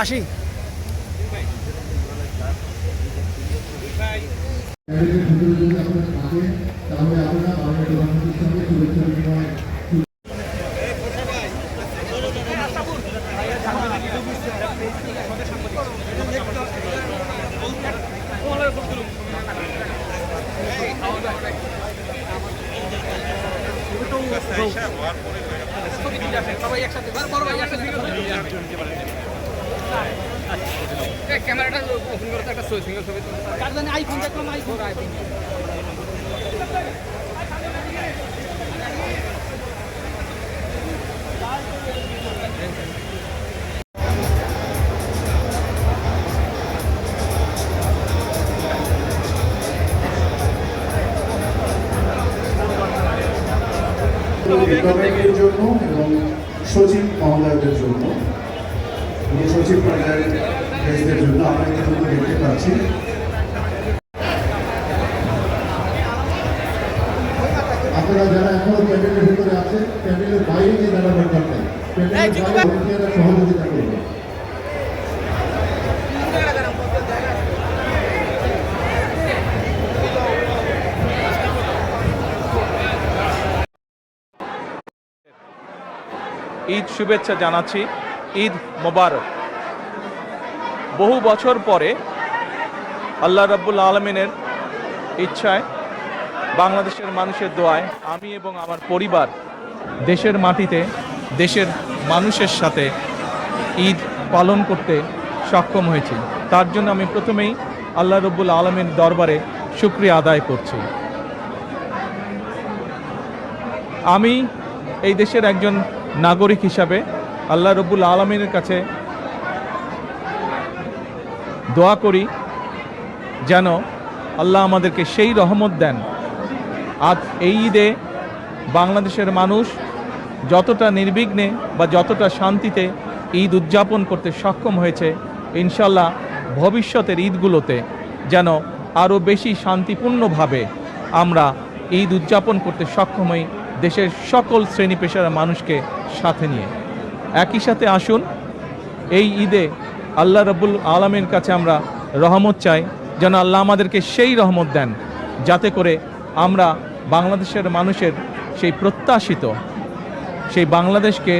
আসি সবাই একসাথে বড় ভাই একসাথে ক্যামেরাটা ওপেন করতে একটা সিঙ্গেল ছবি কার জানি আইফোন দেখলাম আইফোন বিভাগের জন্য এবং সচিব মহোদয়দের জন্য সচিব পর্যায়ের দেশদের জন্য আমরা কিন্তু দেখতে পাচ্ছি আপনারা যারা এখনো ক্যাবিনেটের ভিতরে আছেন ক্যাবিনেটের বাইরে গিয়ে যারা দরকার নেই ক্যাবিনেটের সহযোগিতা করবে। ঈদ শুভেচ্ছা জানাচ্ছি, ঈদ মোবারক। বহু বছর পরে আল্লাহ রাব্বুল আলামিনের ইচ্ছায়, বাংলাদেশের মানুষের দোয়ায় আমি এবং আমার পরিবার দেশের মাটিতে দেশের মানুষের সাথে ঈদ পালন করতে সক্ষম হয়েছি। তার জন্য আমি প্রথমেই আল্লাহ রাব্বুল আলামিনের দরবারে শুকরিয়া আদায় করছি। আমি এই দেশের একজন নাগরিক হিসাবে আল্লাহ রাব্বুল আলামিনের কাছে দোয়া করি যেন আল্লাহ আমাদেরকে সেই রহমত দেন। আজ এই ঈদে বাংলাদেশের মানুষ যতটা নির্বিঘ্নে বা যতটা শান্তিতে ঈদ উদযাপন করতে সক্ষম হয়েছে, ইনশাল্লাহ ভবিষ্যতের ঈদগুলোতে যেন আরও বেশি শান্তিপূর্ণভাবে আমরা ঈদ উদযাপন করতে সক্ষম হই, দেশের সকল শ্রেণী পেশার মানুষকে সাথে নিয়ে। একই সাথে আসুন এই ঈদে আল্লাহ রাব্বুল আলামিনের কাছে আমরা রহমত চাই, যেন আল্লাহ আমাদেরকে সেই রহমত দেন যাতে করে আমরা বাংলাদেশের মানুষের সেই প্রত্যাশিত সেই বাংলাদেশকে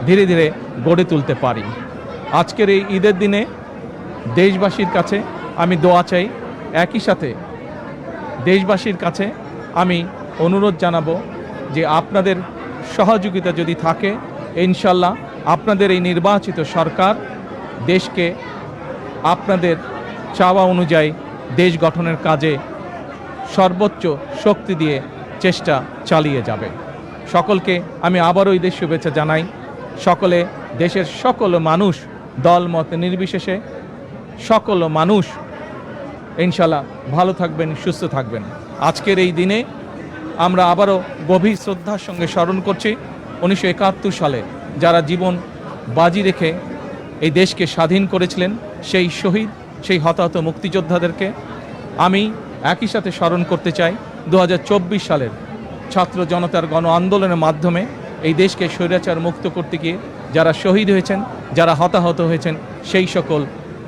ধীরে ধীরে গড়ে তুলতে পারি। আজকের এই ঈদের দিনে দেশবাসীর কাছে আমি দোয়া চাই, একই সাথে দেশবাসীর কাছে আমি অনুরোধ জানাবো যে আপনাদের সহযোগিতা যদি থাকে, ইনশাল্লাহ আপনাদের এই নির্বাচিত সরকার দেশকে আপনাদের চাওয়া অনুযায়ী দেশ গঠনের কাজে সর্বোচ্চ শক্তি দিয়ে চেষ্টা চালিয়ে যাবে। সকলকে আমি আবারও ঈদের শুভেচ্ছা জানাই। সকলে দেশের সকল মানুষ দলমত নির্বিশেষে সকল মানুষ ইনশাল্লাহ ভালো থাকবেন, সুস্থ থাকবেন। আজকের এই দিনে আমরা আবারও গভীর শ্রদ্ধার সঙ্গে স্মরণ করছি 1971 সালে যারা জীবন বাজি রেখে এই দেশকে স্বাধীন করেছিলেন, সেই শহীদ, সেই হতাহত মুক্তিযোদ্ধাদেরকে আমি একই সাথে স্মরণ করতে চাই 2024 সালের ছাত্র জনতার গণ আন্দোলনের মাধ্যমে এই দেশকে স্বৈরাচার মুক্ত করতে গিয়ে যারা শহীদ হয়েছেন, যারা হতাহত হয়েছেন, সেই সকল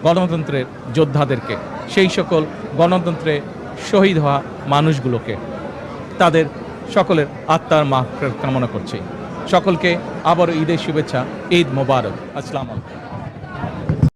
গণতন্ত্রের যোদ্ধাদেরকে, সেই সকল গণতন্ত্রে শহীদ হওয়া মানুষগুলোকে, তাদের সকলের আত্মার মাগফিরাত কামনা করছি। সকলকে আবারও ঈদের শুভেচ্ছা, ঈদ মোবারক। আসসালামু আলাইকুম।